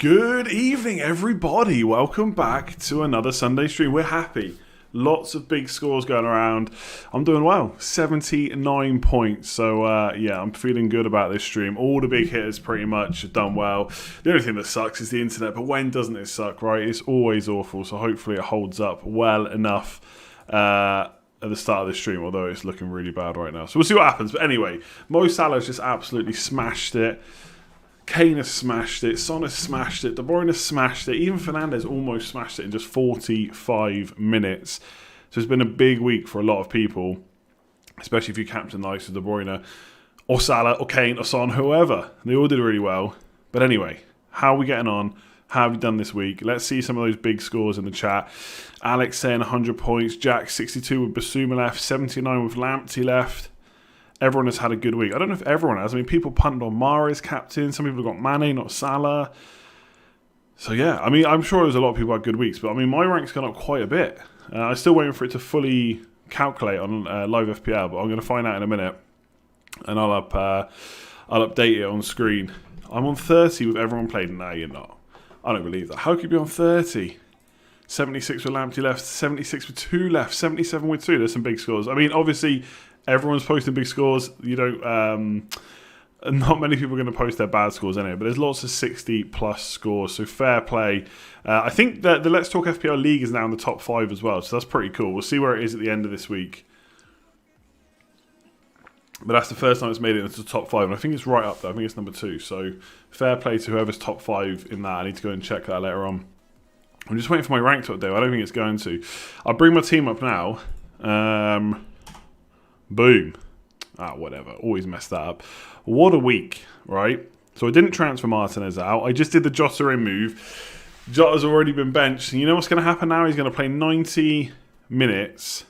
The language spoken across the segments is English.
Good evening, everybody. Welcome back to another Sunday stream. We're happy. Lots of big scores going around. I'm doing well. 79 points. So, yeah, I'm feeling good about this stream. All the big hitters pretty much have done well. The only thing that sucks is the internet. But when doesn't it suck, right? It's always awful. So hopefully it holds up well enough at the start of the stream, although it's looking really bad right now. So we'll see what happens. But anyway, Mo Salah's just absolutely smashed it. Kane has smashed it, Son has smashed it, De Bruyne has smashed it, even Fernandes almost smashed it in just 45 minutes. So it's been a big week for a lot of people, especially if you captain the likes of De Bruyne, or Salah, or Kane, or Son, whoever. They all did really well. But anyway, how are we getting on? How have we done this week? Let's see some of those big scores in the chat. Alex saying 100 points, Jack 62 with Basuma left, 79 with Lamptey left. Everyone has had a good week. I don't know if everyone has. I mean, people punted on Mahrez captain. Some people have got Mane, not Salah. So, yeah. I mean, I'm sure there's a lot of people who had good weeks. But, I mean, my rank's gone up quite a bit. I'm still waiting for it to fully calculate on live FPL. But I'm going to find out in a minute. And I'll update it on screen. I'm on 30 with everyone played. No, you're not. I don't believe that. How could you be on 30? 76 with Lamptey left. 76 with 2 left. 77 with 2. There's some big scores. I mean, obviously... Everyone's posting big scores. You don't. Not many people are going to post their bad scores anyway. But there's lots of 60+ scores. So fair play. I think that the Let's Talk FPL League is now in the top 5 as well. So that's pretty cool. We'll see where it is at the end of this week. But that's the first time it's made it into the top 5. And I think it's right up there. I think it's number 2. So fair play to whoever's top 5 in that. I need to go and check that later on. I'm just waiting for my rank to update. I don't think it's going to. I'll bring my team up now. Boom. Whatever. Always mess that up. What a week, right? So I didn't transfer Martinez out. I just did the Jota in move. Jota's already been benched. And you know what's going to happen now? He's going to play 90 minutes.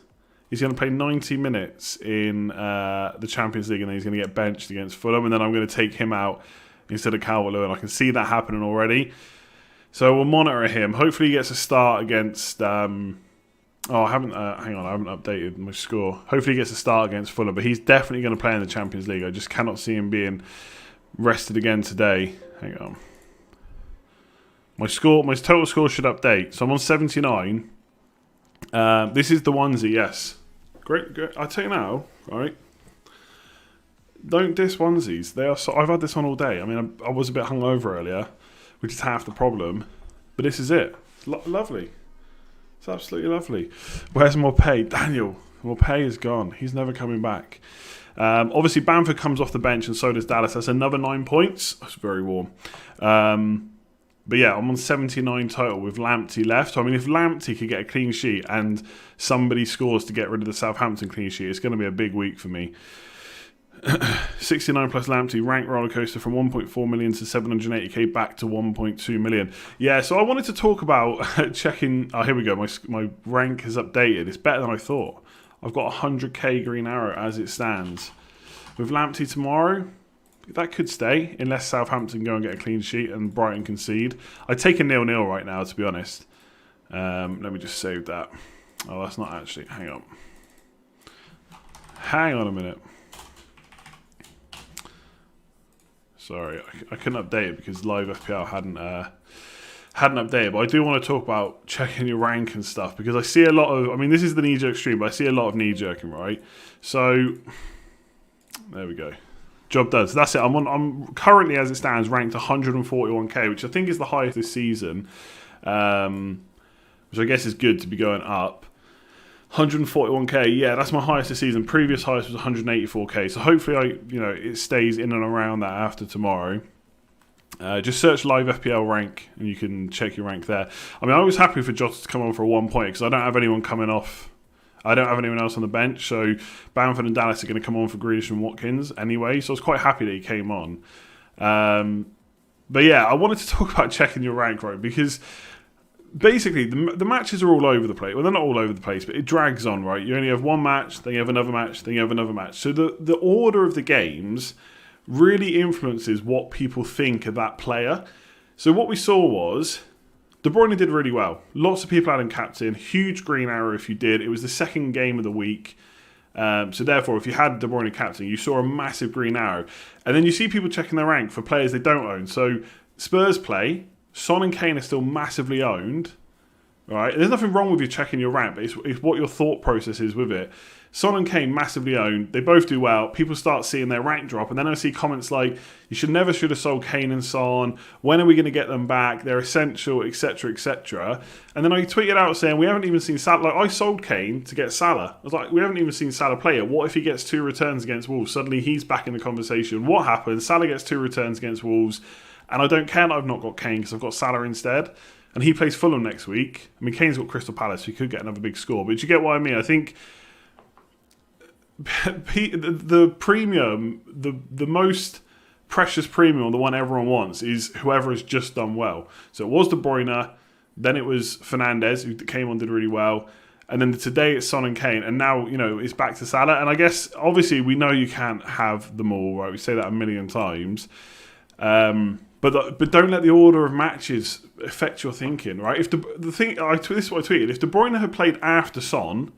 He's going to play 90 minutes in the Champions League, and then he's going to get benched against Fulham, and then I'm going to take him out instead of Calvert-Lewin. I can see that happening already. So we'll monitor him. Hopefully he gets a start against... I haven't updated my score. Hopefully he gets a start against Fulham, but he's definitely going to play in the Champions League. I just cannot see him being rested again today. Hang on. My total score should update. So I'm on 79. This is the onesie, yes. Great. I'll tell you now, right? Don't diss onesies. They are. I've had this on all day. I mean, I was a bit hungover earlier, which is half the problem. But this is it. Lovely. It's absolutely lovely. Where's Morpay? Daniel. Morpay is gone. He's never coming back. Obviously, Bamford comes off the bench and so does Dallas. That's another 9 points. That's very warm. But yeah, I'm on 79 total with Lamptey left. So, I mean, if Lamptey could get a clean sheet and somebody scores to get rid of the Southampton clean sheet, it's going to be a big week for me. 69 plus Lamptey, rank roller coaster from 1.4 million to 780k back to 1.2 million. Yeah, so I wanted to talk about checking. Oh, here we go. My rank has updated. It's better than I thought. I've got 100k green arrow as it stands. With Lamptey tomorrow, that could stay unless Southampton go and get a clean sheet and Brighton concede. I'd take a 0-0 right now, to be honest. Let me just save that. Oh, that's not actually. Hang on. Hang on a minute. Sorry, I couldn't update it because live FPL hadn't updated. But I do want to talk about checking your rank and stuff because I see a lot of. I mean, this is the knee-jerk stream, but I see a lot of knee-jerking, right? So there we go. Job done. So that's it. I'm currently, as it stands, ranked 141k, which I think is the highest this season, which I guess is good to be going up. 141k, yeah, that's my highest this season. Previous highest was 184k. So hopefully, it stays in and around that after tomorrow. Just search live FPL rank and you can check your rank there. I mean, I was happy for Jota to come on for a 1 point because I don't have anyone coming off. I don't have anyone else on the bench. So Bamford and Dallas are going to come on for Grealish and Watkins anyway. So I was quite happy that he came on. But yeah, I wanted to talk about checking your rank, right? Because basically, the matches are all over the place. Well, they're not all over the place, but it drags on, right? You only have one match, then you have another match, then you have another match. So the order of the games really influences what people think of that player. So what we saw was De Bruyne did really well. Lots of people had him captain. Huge green arrow if you did. It was the second game of the week. So therefore, if you had De Bruyne captain, you saw a massive green arrow. And then you see people checking their rank for players they don't own. So Spurs play. Son and Kane are still massively owned. Right? There's nothing wrong with you checking your rank, but it's what your thought process is with it. Son and Kane massively owned. They both do well. People start seeing their rank drop, and then I see comments like, "You should have sold Kane and Son. When are we going to get them back? They're essential, etc., etc." And then I tweeted out saying, "We haven't even seen Salah. Like, I sold Kane to get Salah. I was like, we haven't even seen Salah play it. What if he gets 2 returns against Wolves? Suddenly he's back in the conversation. What happens? Salah gets 2 returns against Wolves, and I don't care that I've not got Kane because I've got Salah instead." And he plays Fulham next week. I mean, Kane's got Crystal Palace, so he could get another big score. But you get what I mean? I think the premium, the most precious premium, the one everyone wants, is whoever has just done well. So it was De Bruyne, then it was Fernandes, who came on, did really well. And then today it's Son and Kane. And now, it's back to Salah. And I guess, obviously, we know you can't have them all, right? We say that a million times. But don't let the order of matches affect your thinking, right? If this is what I tweeted. If De Bruyne had played after Son,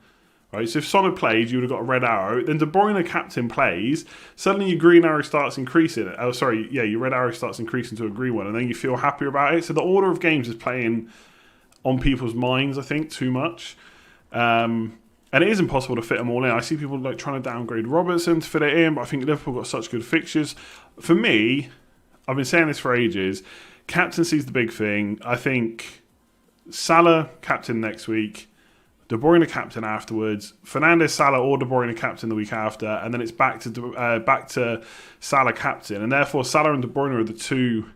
right? So if Son had played, you would have got a red arrow. Then De Bruyne captain plays. Suddenly your green arrow starts increasing. Your red arrow starts increasing to a green one, and then you feel happier about it. So the order of games is playing on people's minds, I think, too much. And it is impossible to fit them all in. I see people like trying to downgrade Robertson to fit it in, but I think Liverpool got such good fixtures. For me, I've been saying this for ages. Captaincy's the big thing. I think Salah captain next week, De Bruyne captain afterwards, Fernandes, Salah, or De Bruyne captain the week after, and then it's back to Salah captain, and therefore Salah and De Bruyne are the 2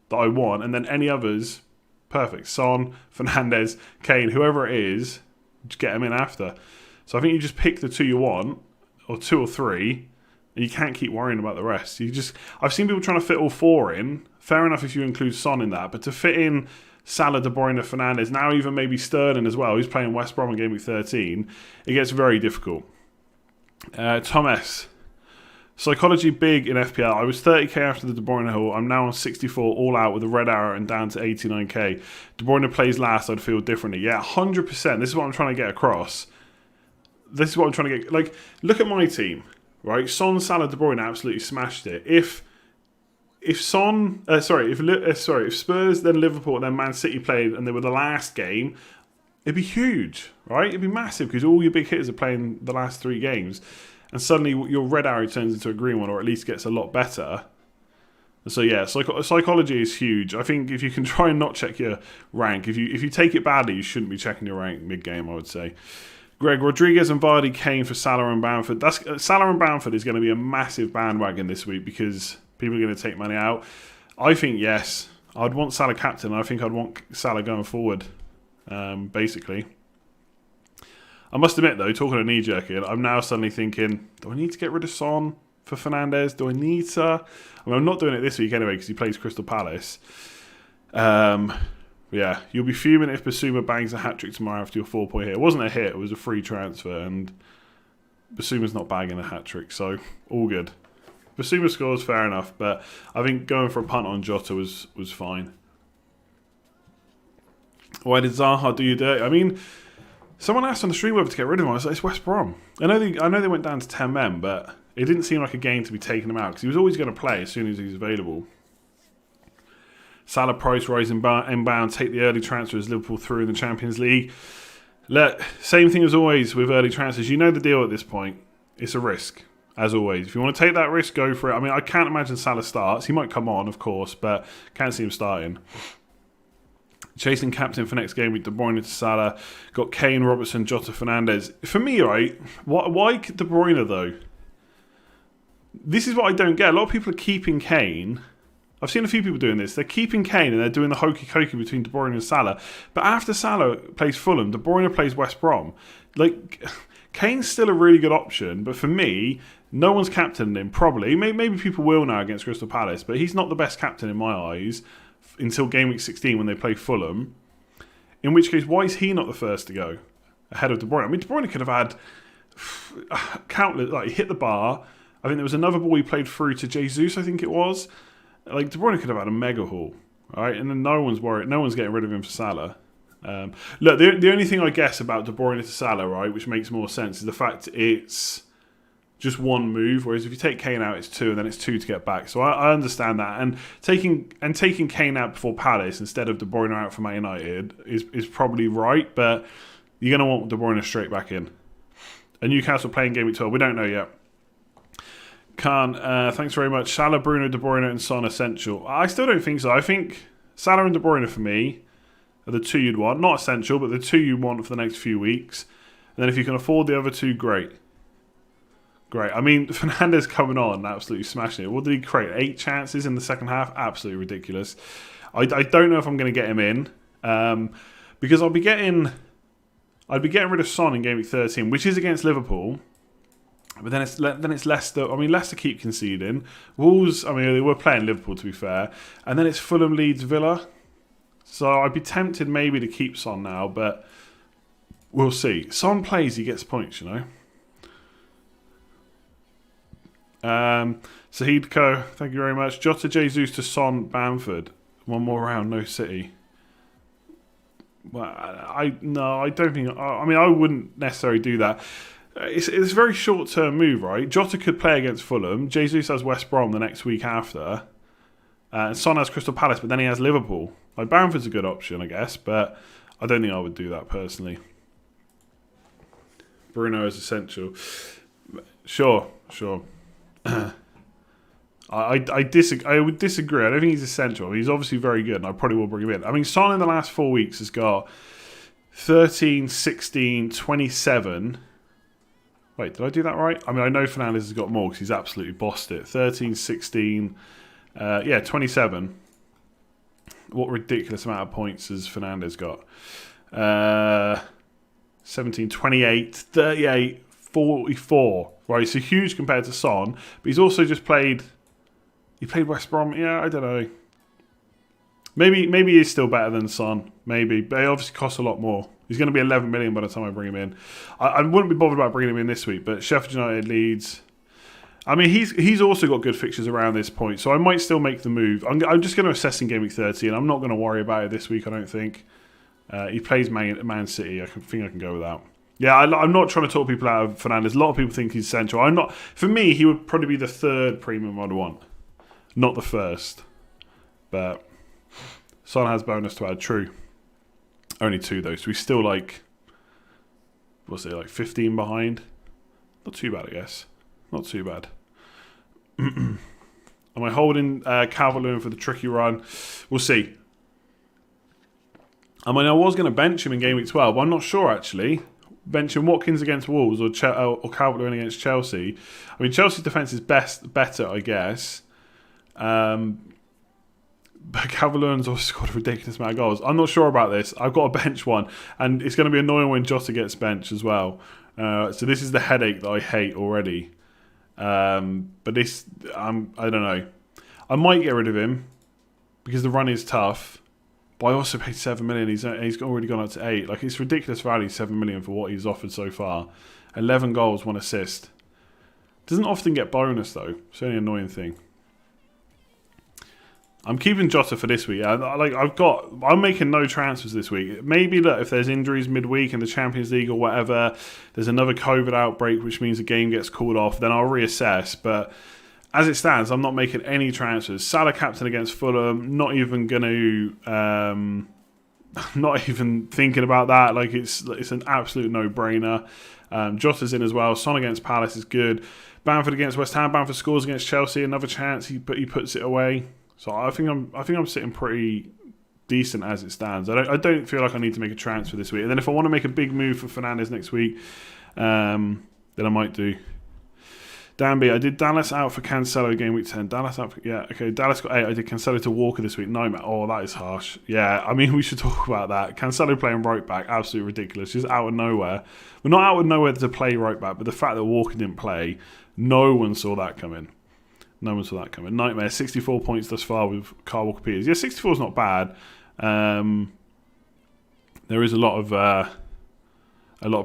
that I want, and then any others, perfect. Son, Fernandes, Kane, whoever it is, just get them in after. So I think you just pick the 2 you want, or 2 or 3. And you can't keep worrying about the rest. I've seen people trying to fit all 4 in. Fair enough if you include Son in that, but to fit in Salah, De Bruyne, Fernandes, now even maybe Sterling as well, who's playing West Brom in Game Week 13, it gets very difficult. Thomas, psychology big in FPL. I was 30k after the De Bruyne haul. I'm now on 64 all out with a red arrow and down to 89k. De Bruyne plays last, I'd feel differently. Yeah, 100%. This is what I'm trying to get across. This is what I'm trying to get. Like, look at my team. Right, Son, Salah, De Bruyne absolutely smashed it. If Spurs, then Liverpool, then Man City played, and they were the last game, it'd be huge, right? It'd be massive because all your big hitters are playing the last 3 games, and suddenly your red arrow turns into a green one, or at least gets a lot better. So yeah, psychology is huge. I think if you can try and not check your rank, if you take it badly, you shouldn't be checking your rank mid-game, I would say. Greg, Rodriguez and Vardy, Kane for Salah and Bamford. Salah and Bamford is going to be a massive bandwagon this week because people are going to take money out. I think, yes, I'd want Salah captain. I think I'd want Salah going forward, basically. I must admit, though, talking of knee-jerking, I'm now suddenly thinking, do I need to get rid of Son for Fernandes? Do I need to? I mean, I'm not doing it this week anyway because he plays Crystal Palace. Yeah, you'll be fuming if Basuma bangs a hat-trick tomorrow after your 4-point hit. It wasn't a hit, it was a free transfer, and Basuma's not bagging a hat-trick, so all good. Basuma scores, fair enough, but I think going for a punt on Jota was fine. Why did Zaha do you dirty? I mean, someone asked on the stream whether to get rid of him. I was like, it's West Brom. I know they went down to 10 men, but it didn't seem like a game to be taking him out, because he was always going to play as soon as he's available. Salah price rise inbound, take the early transfer as Liverpool through in the Champions League. Same thing as always with early transfers. You know the deal at this point. It's a risk, as always. If you want to take that risk, go for it. I mean, I can't imagine Salah starts. He might come on, of course, but can't see him starting. Chasing captain for next game with De Bruyne to Salah. Got Kane, Robertson, Jota, Fernandes. For me, right, why De Bruyne, though? This is what I don't get. A lot of people are keeping Kane. I've seen a few people doing this. They're keeping Kane and they're doing the hokey-cokey between De Bruyne and Salah. But after Salah plays Fulham, De Bruyne plays West Brom. Like, Kane's still a really good option, but for me, no one's captained him, probably. Maybe people will now against Crystal Palace, but he's not the best captain in my eyes until Game Week 16 when they play Fulham. In which case, why is he not the first to go ahead of De Bruyne? I mean, De Bruyne could have had countless, like, he hit the bar. I think there was another ball he played through to Jesus, I think it was. Like, De Bruyne could have had a mega haul, right? And then no one's worried. No one's getting rid of him for Salah. The only thing I guess about De Bruyne to Salah, right, which makes more sense, is the fact it's just one move, whereas if you take Kane out, it's 2, and then it's 2 to get back. So I understand that, and taking Kane out before Palace instead of De Bruyne out for Man United is probably right, but you're going to want De Bruyne straight back in. And Newcastle playing game week 12, we don't know yet. Khan, thanks very much. Salah, Bruno, De Bruyne, and Son essential. I still don't think so. I think Salah and De Bruyne for me are the 2 you'd want, not essential, but the 2 you want for the next few weeks. And then if you can afford the other 2, great. I mean, Fernandes coming on, absolutely smashing it. What did he create? 8 chances in the second half? Absolutely ridiculous. I don't know if I'm going to get him in because I'd be getting rid of Son in game week 13, which is against Liverpool. But then it's Leicester. I mean, Leicester keep conceding. Wolves, I mean, they were playing Liverpool to be fair, and then it's Fulham, Leeds, Villa. So I'd be tempted maybe to keep Son now, but we'll see. Son plays, he gets points, you know. Sahid Co, thank you very much. Jota, Jesus to Son, Bamford. One more round, no City. Well, I don't think. I mean, I wouldn't necessarily do that. It's a very short-term move, right? Jota could play against Fulham. Jesus has West Brom the next week after. And Son has Crystal Palace, but then he has Liverpool. Like, Bamford's a good option, I guess, but I don't think I would do that personally. Bruno is essential. Sure. I would disagree. I don't think he's essential. He's obviously very good, and I probably will bring him in. I mean, Son in the last 4 weeks has got 13, 16, 27. Wait, did I do that right? I mean, I know Fernandes has got more because he's absolutely bossed it. 13, 16, 27. What ridiculous amount of points has Fernandes got? 17, 28, 38, 44. Right, so huge compared to Son, but he's also just played. He played West Brom. Yeah, I don't know. Maybe he's still better than Son. Maybe, but he obviously costs a lot more. He's going to be 11 million by the time I bring him in. I wouldn't be bothered about bringing him in this week, but Sheffield United, Leeds. I mean, he's also got good fixtures around this point, so I might still make the move. I'm just going to assess in game week 30, and I'm not going to worry about it this week. I don't think he plays Man City. I think I can go with that. Yeah, I'm not trying to talk people out of Fernandes. A lot of people think he's central. I'm not. For me, he would probably be the 3rd premium I'd want, not the 1st. But Son has bonus to add. True. Only 2 though, so he's still like 15 behind. Not too bad, I guess. Not too bad. Am I holding Calvert-Lewin for the tricky run? We'll see. I mean, I was going to bench him in game week 12. I'm not sure actually. Benching Watkins against Wolves or Calvert-Lewin against Chelsea. I mean, Chelsea's defence is better, I guess. But Calvert-Lewin's also scored a ridiculous amount of goals. I'm not sure about this. I've got to bench one, and it's going to be annoying when Jota gets benched as well. So this is the headache that I hate already. But this, I don't know. I might get rid of him because the run is tough. But I also paid 7 million. He's already gone up to 8. Like, it's ridiculous value, 7 million for what he's offered so far. 11 goals, 1 assist. Doesn't often get bonus though. It's only an annoying thing. I'm keeping Jota for this week. I'm making no transfers this week. Maybe that if there's injuries midweek in the Champions League or whatever, there's another COVID outbreak, which means the game gets called off, then I'll reassess. But as it stands, I'm not making any transfers. Salah captain against Fulham, not even going to, not even thinking about that. Like it's an absolute no-brainer. Jota's in as well. Son against Palace is good. Bamford against West Ham. Bamford scores against Chelsea. Another chance. He puts it away. So I think I'm sitting pretty decent as it stands. I don't feel like I need to make a transfer this week. And then if I want to make a big move for Fernandes next week, then I might do. Danby, I did Dallas out for Cancelo game week 10. Dallas out for, yeah, okay. Dallas got 8. I did Cancelo to Walker this week. Nightmare. Oh, that is harsh. Yeah, I mean, we should talk about that. Cancelo playing right back, absolutely ridiculous. Just out of nowhere. Well, not out of nowhere to play right back, but the fact that Walker didn't play, no one saw that coming. No one saw that coming. Nightmare, 64 points thus far with Kyle Walker-Peters. Yeah, 64 is not bad. There is a lot of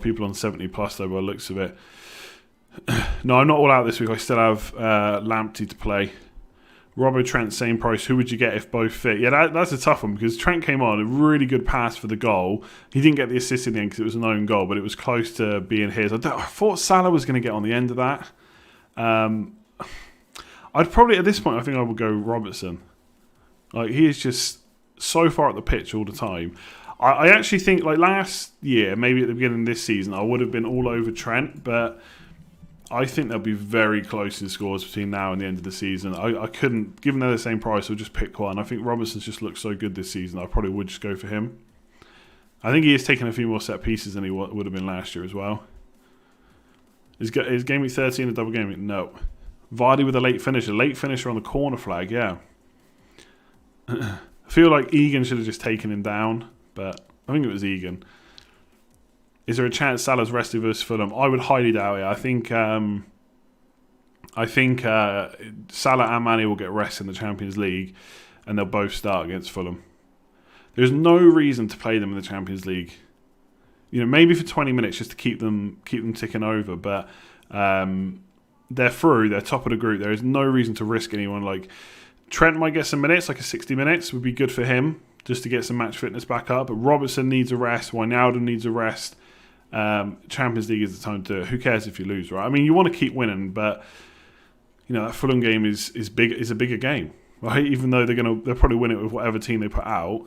people on 70 plus though, by the looks of it. No, I'm not all out this week. I still have Lamptey to play. Robbo, Trent, same price. Who would you get if both fit? Yeah, that's a tough one because Trent came on, a really good pass for the goal. He didn't get the assist in the end because it was an own goal, but it was close to being his. I thought Salah was going to get on the end of that. I'd probably, at this point, I think I would go Robertson. Like, he is just so far up the pitch all the time. I actually think, like, last year, maybe at the beginning of this season, I would have been all over Trent, but I think they'll be very close in scores between now and the end of the season. I couldn't, given they're the same price, I'll just pick one. I think Robertson's just looked so good this season, I probably would just go for him. I think he has taken a few more set pieces than he would have been last year as well. Is Game Week 13 a double game week? No. Vardy with a late finisher. Late finisher on the corner flag, yeah. I feel like Egan should have just taken him down, but I think it was Egan. Is there a chance Salah's rested versus Fulham? I would highly doubt it. I think Salah and Mane will get rest in the Champions League, and they'll both start against Fulham. There's no reason to play them in the Champions League. You know, maybe for 20 minutes just to keep them ticking over, but they're through. They're top of the group. There is no reason to risk anyone. Like Trent might get some minutes, like a 60 minutes would be good for him just to get some match fitness back up. But Robertson needs a rest. Wijnaldum needs a rest. Champions League is the time to do it. Who cares if you lose, right? I mean, you want to keep winning, but you know that Fulham game is big. Is a bigger game, right? Even though they'll probably win it with whatever team they put out.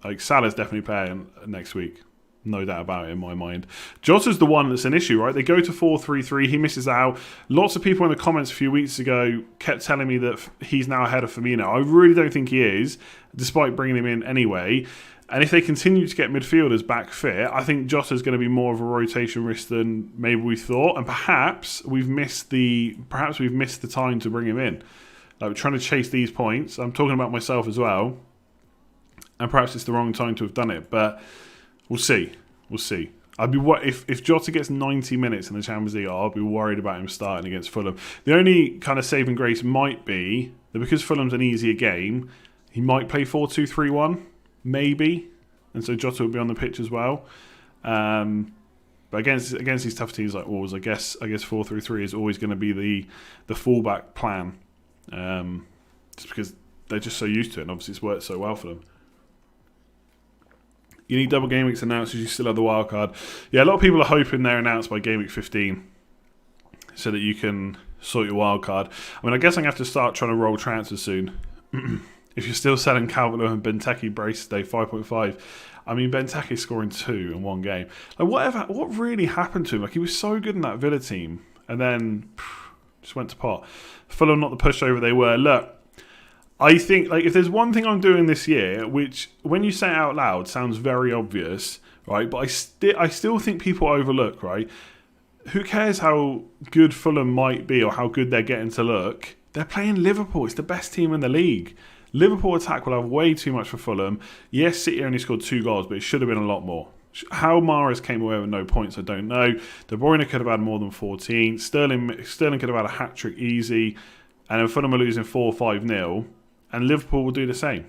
Like Salah's definitely playing next week. No doubt about it in my mind. Jota's the one that's an issue, right? They go to 4-3-3. He misses out. Lots of people in the comments a few weeks ago kept telling me that he's now ahead of Firmino. I really don't think he is, despite bringing him in anyway. And if they continue to get midfielders back fit, I think Jota's going to be more of a rotation risk than maybe we thought. And perhaps we've missed the time to bring him in. Like we're trying to chase these points. I'm talking about myself as well. And perhaps it's the wrong time to have done it, but we'll see. I'd be if Jota gets 90 minutes in the Champions League, I'll be worried about him starting against Fulham. The only kind of saving grace might be that because Fulham's an easier game, he might play 4-2-3-1, maybe, and so Jota will be on the pitch as well. But against these tough teams like Wolves, I guess 4-3-3 is always going to be the fallback plan, just because they're just so used to it, and obviously it's worked so well for them. You need double game weeks announced as you still have the wild card. Yeah, a lot of people are hoping they're announced by game week 15 so that you can sort your wild card. I mean, I guess I'm going to have to start trying to roll transfers soon. If you're still selling Calvert-Lewin and Benteke brace today, 5.5. I mean, Benteke scoring 2 in one game. Like, what really happened to him? Like, he was so good in that Villa team and then just went to pot. Fulham not the pushover they were. Look, I think, like, if there's one thing I'm doing this year, which when you say it out loud sounds very obvious, right? But I still think people overlook, right? Who cares how good Fulham might be or how good they're getting to look? They're playing Liverpool. It's the best team in the league. Liverpool attack will have way too much for Fulham. Yes, City only scored 2 goals, but it should have been a lot more. How Mahrez came away with no points, I don't know. De Bruyne could have had more than 14. Sterling could have had a hat-trick easy. And then Fulham are losing 4-5-0. And Liverpool will do the same.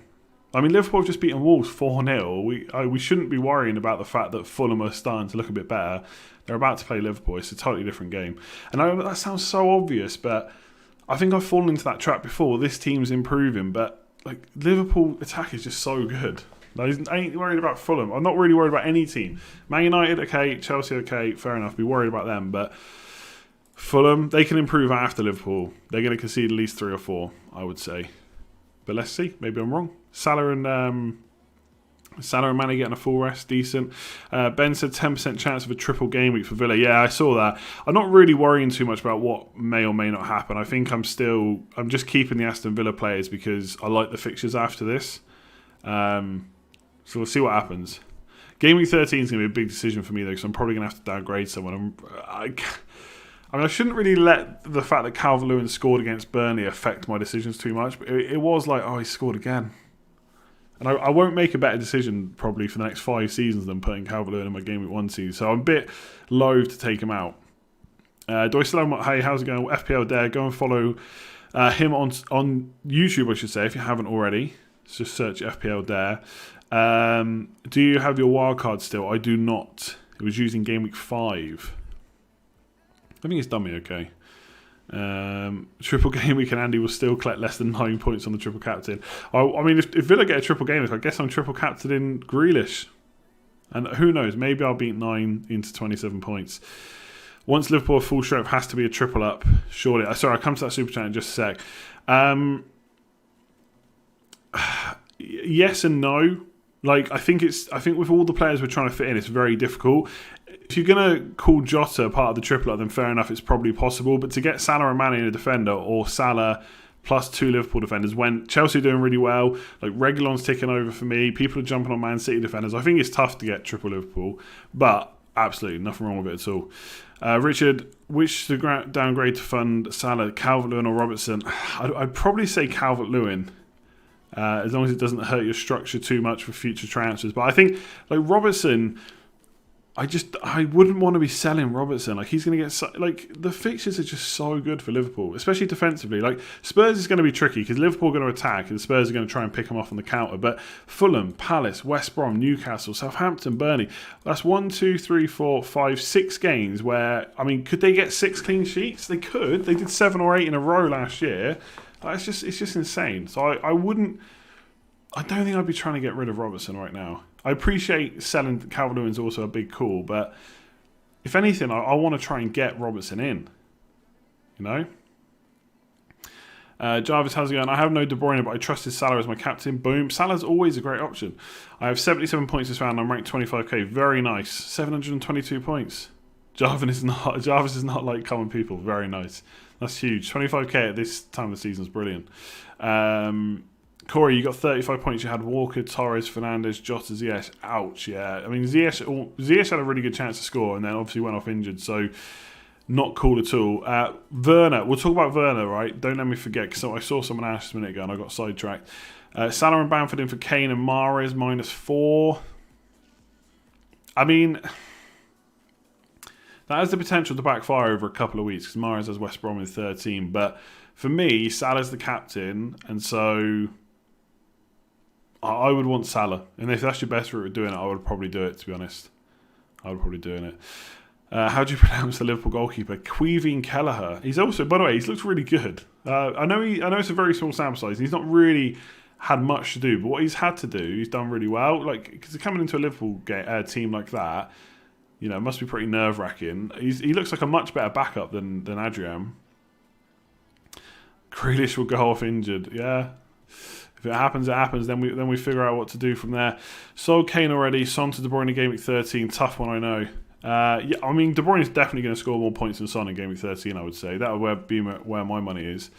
I mean, Liverpool have just beaten Wolves 4-0. We shouldn't be worrying about the fact that Fulham are starting to look a bit better. They're about to play Liverpool. It's a totally different game. And that sounds so obvious, but I think I've fallen into that trap before. This team's improving, but like Liverpool attack is just so good. I ain't worried about Fulham. I'm not really worried about any team. Man United, okay. Chelsea, okay. Fair enough. Be worried about them, but Fulham, they can improve after Liverpool. They're going to concede at least 3 or 4, I would say. But let's see. Maybe I'm wrong. Salah and Mane getting a full rest. Decent. Ben said 10% chance of a triple game week for Villa. Yeah, I saw that. I'm not really worrying too much about what may or may not happen. I think I'm just keeping the Aston Villa players because I like the fixtures after this. So we'll see what happens. Game week 13 is going to be a big decision for me though because I'm probably going to have to downgrade someone. I shouldn't really let the fact that Calvert-Lewin scored against Burnley affect my decisions too much. But it was like, oh, he scored again. And I won't make a better decision probably for the next 5 seasons than putting Calvert-Lewin in my Game Week 1 season. So I'm a bit loath to take him out. Do I still have hey, how's it going? FPL Dare. Go and follow him on YouTube, I should say, if you haven't already. Just search FPL Dare. Do you have your wildcard still? I do not. It was using Game Week 5. I think it's done me okay. Triple game week and Andy will still collect less than 9 points on the triple captain. I mean, if Villa get a triple game week, I guess I'm triple captain in Grealish. And who knows, maybe I'll beat 9 into 27 points. Once Liverpool are full strength, has to be a triple up, surely. Sorry, I'll come to that super chat in just a sec. Yes and no. Like, I think with all the players we're trying to fit in, it's very difficult. If you're going to call Jota part of the triple up, then fair enough, it's probably possible. But to get Salah and Mane in a defender, or Salah plus 2 Liverpool defenders, when Chelsea are doing really well, like Reguilon's ticking over for me, people are jumping on Man City defenders, I think it's tough to get triple Liverpool. But absolutely nothing wrong with it at all. Richard, which to downgrade to fund Salah, Calvert-Lewin or Robertson? I'd probably say Calvert-Lewin. As long as it doesn't hurt your structure too much for future transfers. But I think, like, Robertson, I wouldn't want to be selling Robertson. Like, he's going to get... Like, the fixtures are just so good for Liverpool, especially defensively. Like, Spurs is going to be tricky because Liverpool are going to attack and Spurs are going to try and pick them off on the counter. But Fulham, Palace, West Brom, Newcastle, Southampton, Burnley, that's 1, 2, 3, 4, 5, 6 games where... I mean, could they get 6 clean sheets? They could. They did 7 or 8 in a row last year. It's just insane. So I don't think I'd be trying to get rid of Robertson right now. I appreciate selling Calvert-Lewin is also a big call, but if anything, I want to try and get Robertson in. You know? Jarvis, how's it going? I have no De Bruyne, but I trusted Salah as my captain. Boom. Salah's always a great option. I have 77 points this round. I'm ranked 25k. Very nice. 722 points. Jarvis is not like common people. Very nice. That's huge. 25k at this time of the season is brilliant. Corey, you got 35 points. You had Walker, Torres, Fernandes, Jota, Ziyech. Ouch, yeah. I mean, Ziyech had a really good chance to score and then obviously went off injured, so not cool at all. Werner, we'll talk about Werner, right? Don't let me forget, because I saw someone ask a minute ago and I got sidetracked. Salah and Bamford in for Kane and Mahrez, -4. I mean... That has the potential to backfire over a couple of weeks because Mahrez has West Brom in 13. But for me, Salah's the captain, and so I would want Salah. And if that's your best route of doing it, I would probably do it, to be honest. I would probably doing it. How do you pronounce the Liverpool goalkeeper? Caoimhín Kelleher. He's also, by the way, he's looked really good. I know it's a very small sample size. And he's not really had much to do, but what he's had to do, he's done really well. Like, because coming into a Liverpool team like that, you know, it must be pretty nerve-wracking. He looks like a much better backup than Adrian. Grealish will go off injured. Yeah. If it happens, it happens. Then we figure out what to do from there. Sold Kane already. Son to De Bruyne in Game Week 13. Tough one, I know. Yeah, I mean, De Bruyne is definitely going to score more points than Son in Game Week 13, I would say. That would be where my money is.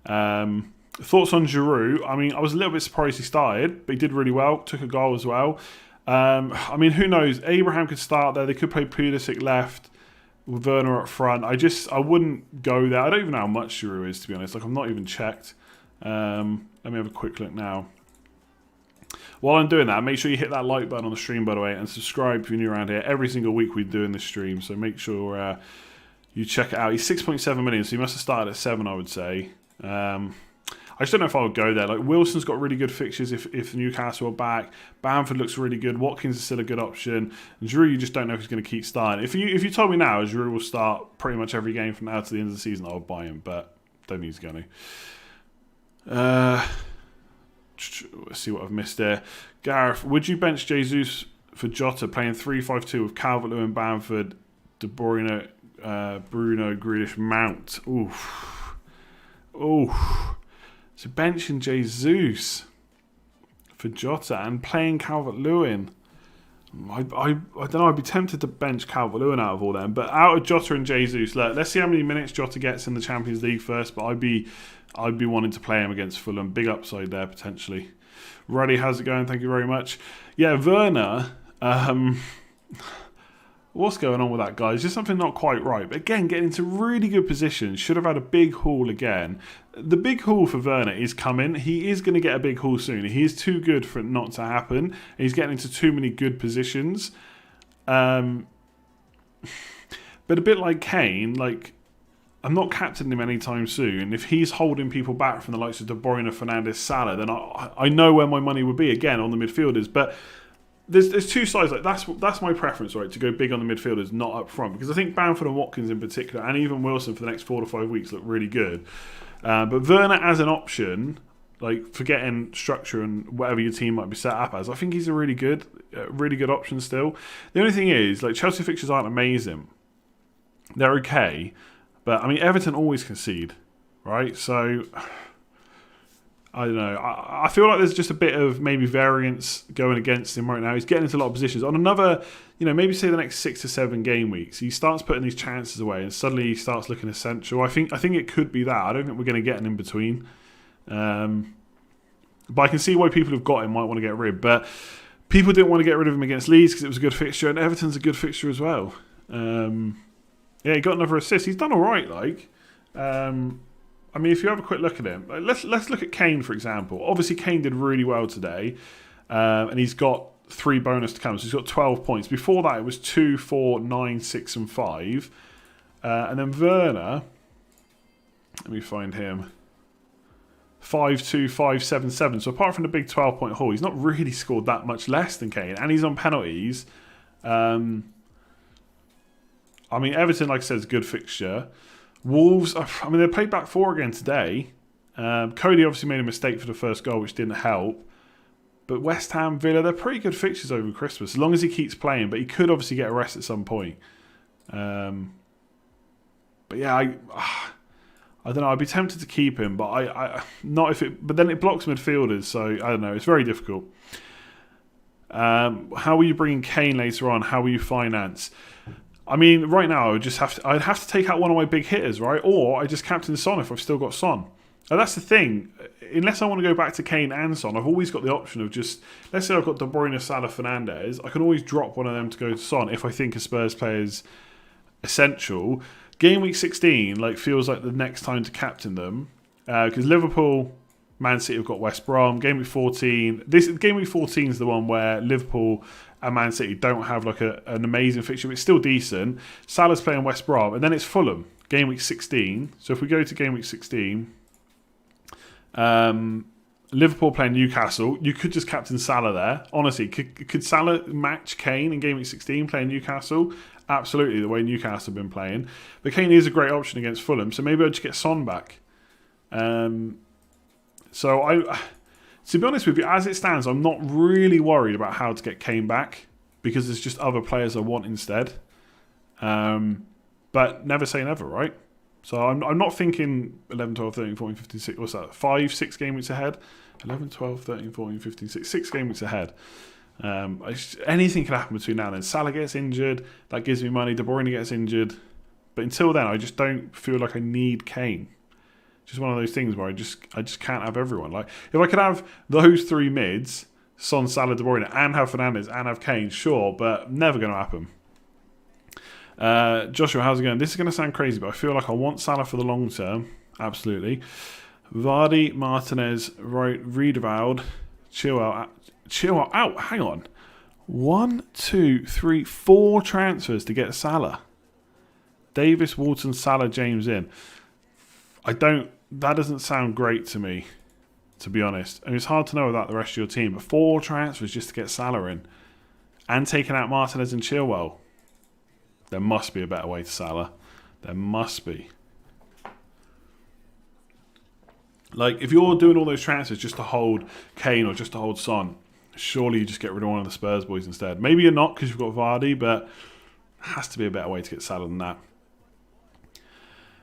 Thoughts on Giroud? I mean, I was a little bit surprised he started, but he did really well. Took a goal as well. I mean, who knows? Abraham could start there. They could play Pulisic left with Werner up front. I wouldn't go there. I don't even know how much Giroud is, to be honest. Like, I've not even checked. Let me have a quick look now. While I'm doing that, make sure you hit that like button on the stream, by the way, and subscribe if you're new around here. Every single week we do in this stream, so make sure you check it out. He's 6.7 million, so he must have started at 7, I would say. I just don't know if I would go there. Like, Wilson's got really good fixtures if Newcastle are back. Bamford looks really good. Watkins is still a good option. And Giroud, you just don't know if he's going to keep starting. If you told me now Giroud will start pretty much every game from now to the end of the season, I would buy him, but don't think he's going to. Let's see what I've missed there. Gareth, would you bench Jesus for Jota playing 3-5-2 with Calvert-Lewin, Bamford, De Bruyne, Bruno, Grealish, Mount? Oof. So benching Jesus for Jota and playing Calvert-Lewin. I don't know, I'd be tempted to bench Calvert-Lewin out of all them. But out of Jota and Jesus, let's see how many minutes Jota gets in the Champions League first. But I'd be wanting to play him against Fulham. Big upside there, potentially. Ruddy, how's it going? Thank you very much. Yeah, Werner... what's going on with that guy? It's just something not quite right. But again, getting into really good positions. Should have had a big haul again. The big haul for Werner is coming. He is going to get a big haul soon. He is too good for it not to happen. He's getting into too many good positions. But a bit like Kane, like, I'm not captaining him anytime soon. If he's holding people back from the likes of De Bruyne, Fernandes, Salah, then I know where my money would be, again, on the midfielders. But there's two sides. Like, that's my preference, right, to go big on the midfielders, not up front, because I think Bamford and Watkins in particular, and even Wilson for the next 4 to 5 weeks, look really good. But Werner as an option, like, forgetting structure and whatever your team might be set up as, I think he's a really good option still. The only thing is, like, Chelsea fixtures aren't amazing. they're okay. But, I mean, Everton always concede, right? So, I don't know. I feel like there's just a bit of maybe variance going against him right now. He's getting into a lot of positions. On another, maybe say the next 6 to 7 game weeks, he starts putting these chances away and suddenly he starts looking essential. I think it could be that. I don't think we're going to get an in-between. But I can see why people who've got him might want to get rid. But people didn't want to get rid of him against Leeds because it was a good fixture, and Everton's a good fixture as well. Yeah, he got another assist. He's done all right, I mean, if you have a quick look at him, let's look at Kane, for example. Obviously, Kane did really well today, and he's got 3 bonus to come, so he's got 12 points. Before that, it was 2, 4, 9, 6, and 5. And then Werner, let me find him, 5, 2, 5, 7, 7. So apart from the big 12-point haul, he's not really scored that much less than Kane, and he's on penalties. I mean, Everton, like I said, is a good fixture. Wolves, I mean, they played back 4 again today. Cody obviously made a mistake for the first goal, which didn't help. But West Ham, Villa, they're pretty good fixtures over Christmas, as long as he keeps playing. But he could obviously get a rest at some point. But yeah, I don't know. I'd be tempted to keep him, but I not if it. But then it blocks midfielders, so I don't know. It's very difficult. How will you bring in Kane later on? How will you finance? I mean, right now I'd have to take out one of my big hitters, right? Or I just captain Son if I've still got Son. And that's the thing. Unless I want to go back to Kane and Son, I've always got the option of just, let's say I've got De Bruyne, Salah, Fernandes. I can always drop one of them to go to Son if I think a Spurs player is essential. Game week 16 feels like the next time to captain them because Liverpool, Man City have got West Brom. Game week 14. Game week 14 is the one where Liverpool and Man City don't have an amazing fixture, but it's still decent. Salah's playing West Brom, and then it's Fulham, game week 16. So if we go to game week 16, Liverpool playing Newcastle, you could just captain Salah there. Honestly, could Salah match Kane in game week 16 playing Newcastle? Absolutely, the way Newcastle have been playing. But Kane is a great option against Fulham, so maybe I'll just get Son back. To be honest with you, as it stands, I'm not really worried about how to get Kane back because there's just other players I want instead. But never say never, right? So I'm not thinking 11, 12, 13, 14, 15, 16. What's that? 5, 6 game weeks ahead? 11, 12, 13, 14, 15, 16. 6 game weeks ahead. Anything can happen between now and then. Salah gets injured. That gives me money. De Bruyne gets injured. But until then, I just don't feel like I need Kane. Just one of those things where I just can't have everyone. If I could have those 3 mids, Son, Salah, De Bruyne, and have Fernandes and have Kane, sure, but never going to happen. Joshua, how's it going? This is going to sound crazy, but I feel like I want Salah for the long term. Absolutely. Vardy, Martinez, Riedewald, Chilwell out. Hang on. 1, 2, 3, 4 transfers to get Salah. Davis, Walton, Salah, James in. That doesn't sound great to me, to be honest. And it's hard to know about the rest of your team, but 4 transfers just to get Salah in. And taking out Martinez and Chilwell. There must be a better way to Salah. There must be. If you're doing all those transfers just to hold Kane or just to hold Son, surely you just get rid of one of the Spurs boys instead. Maybe you're not because you've got Vardy, but there has to be a better way to get Salah than that.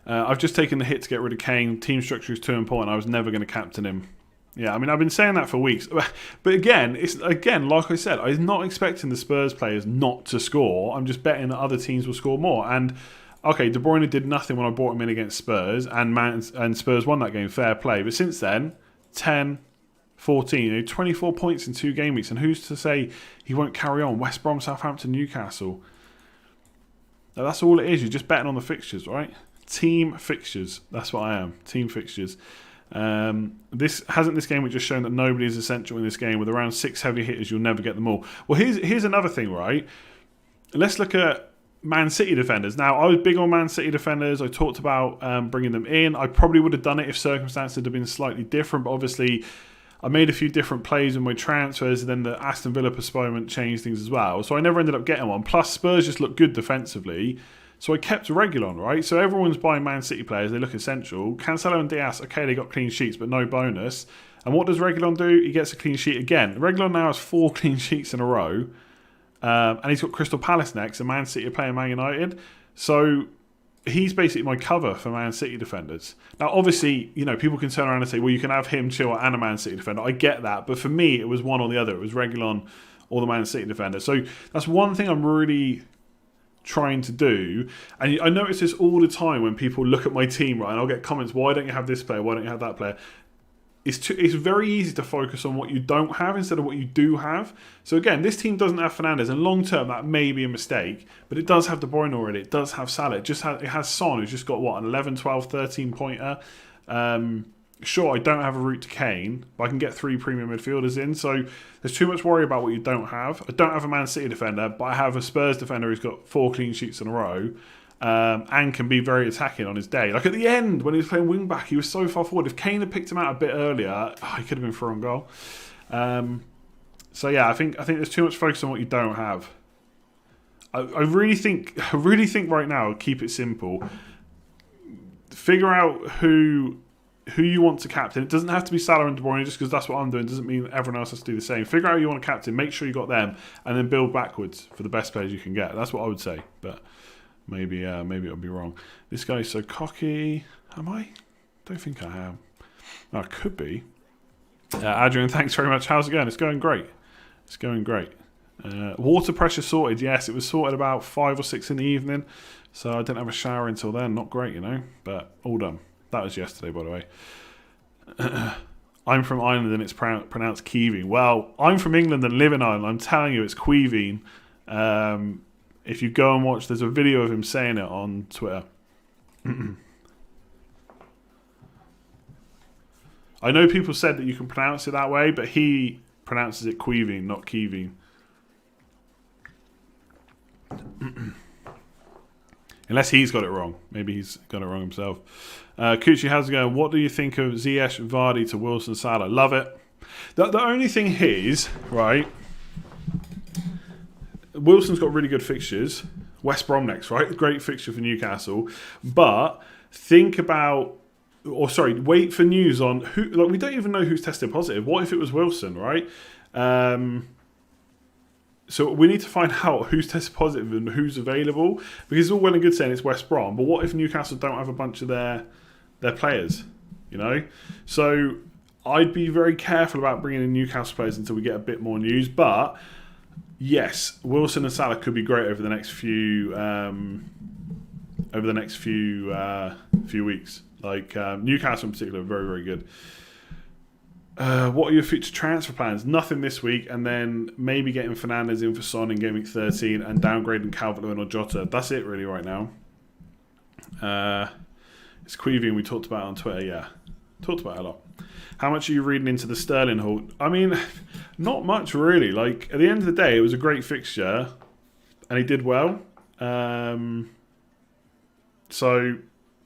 I've just taken the hit to get rid of Kane. Team structure is too important. I was never going to captain him. Yeah, I mean, I've been saying that for weeks. But again, like I said, I'm not expecting the Spurs players not to score. I'm just betting that other teams will score more. And, okay, De Bruyne did nothing when I brought him in against Spurs, and Spurs won that game, fair play. But since then, 10, 14, 24 points in 2 game weeks. And who's to say he won't carry on? West Brom, Southampton, Newcastle. Now, that's all it is. You're just betting on the fixtures, right? Team fixtures. That's what I am. Team fixtures. This game we've just shown that nobody is essential in this game. With around 6 heavy hitters, you'll never get them all. Well, here's another thing, right? Let's look at Man City defenders. Now, I was big on Man City defenders. I talked about bringing them in. I probably would have done it if circumstances had been slightly different, but obviously I made a few different plays in my transfers, and then the Aston Villa postponement changed things as well. So I never ended up getting one. Plus, Spurs just look good defensively. So I kept Reguilon, right? So everyone's buying Man City players. They look essential. Cancelo and Diaz, okay, they got clean sheets, but no bonus. And what does Reguilon do? He gets a clean sheet again. Reguilon now has 4 clean sheets in a row. And he's got Crystal Palace next, and Man City are playing Man United. So he's basically my cover for Man City defenders. Now, obviously, people can turn around and say, well, you can have him, Chilwell, and a Man City defender. I get that. But for me, it was one or the other. It was Reguilon or the Man City defender. So that's one thing I'm really trying to do. And I notice this all the time when people look at my team, right? And I'll get comments, why don't you have this player? Why don't you have that player? It's very easy to focus on what you don't have instead of what you do have. So again, this team doesn't have Fernandes, and long term that may be a mistake, but it does have De Bruyne already. It does have Salah. It has Son, who's just got an 11, 12, 13 pointer. Sure, I don't have a route to Kane, but I can get 3 premium midfielders in. So there's too much worry about what you don't have. I don't have a Man City defender, but I have a Spurs defender who's got 4 clean sheets in a row. And can be very attacking on his day. Like at the end, when he was playing wing back, he was so far forward. If Kane had picked him out a bit earlier, he could have been through on goal. So yeah, I think there's too much focus on what you don't have. I really think right now, keep it simple. Figure out who you want to captain. It doesn't have to be Salah and De Bruyne, just because that's what I'm doing. It doesn't mean everyone else has to do the same. Figure out who you want to captain. Make sure you got them, and then build backwards for the best players you can get. That's what I would say, but. Maybe it'll be wrong. This guy's so cocky. Am I? Don't think I am. I could be. Adrian, thanks very much. How's it going? It's going great. It's going great. Water pressure sorted. Yes, it was sorted about 5 or 6 in the evening. So I didn't have a shower until then. Not great, but all done. That was yesterday, by the way. I'm from Ireland and it's pronounced Keeving. Well, I'm from England and live in Ireland. I'm telling you, it's Queeveen. If you go and watch, there's a video of him saying it on Twitter. I know people said that you can pronounce it that way, but he pronounces it Queeving, not Keeving. Unless he's got it wrong. Maybe he's got it wrong himself. Kuchi, how's it going? What do you think of Ziyech, Vardy to Wilson, Salah? Love it. The only thing is, right... Wilson's got really good fixtures. West Brom next, right? Great fixture for Newcastle. But think about, wait for news on who. Like, we don't even know who's tested positive. What if it was Wilson, right? So we need to find out who's tested positive and who's available. Because it's all well and good saying it's West Brom, but what if Newcastle don't have a bunch of their players? So I'd be very careful about bringing in Newcastle players until we get a bit more news. But yes, Wilson and Salah could be great over the next few weeks. Like Newcastle in particular, very, very good. What are your future transfer plans? Nothing this week, and then maybe getting Fernandes in for Son in Game Week 13 and downgrading Calvert-Lewin or Jota. That's it really right now. It's Queeving we talked about on Twitter, yeah. Talked about it a lot. How much are you reading into the Sterling haul? I mean, not much really. Like, at the end of the day, it was a great fixture, and he did well. So,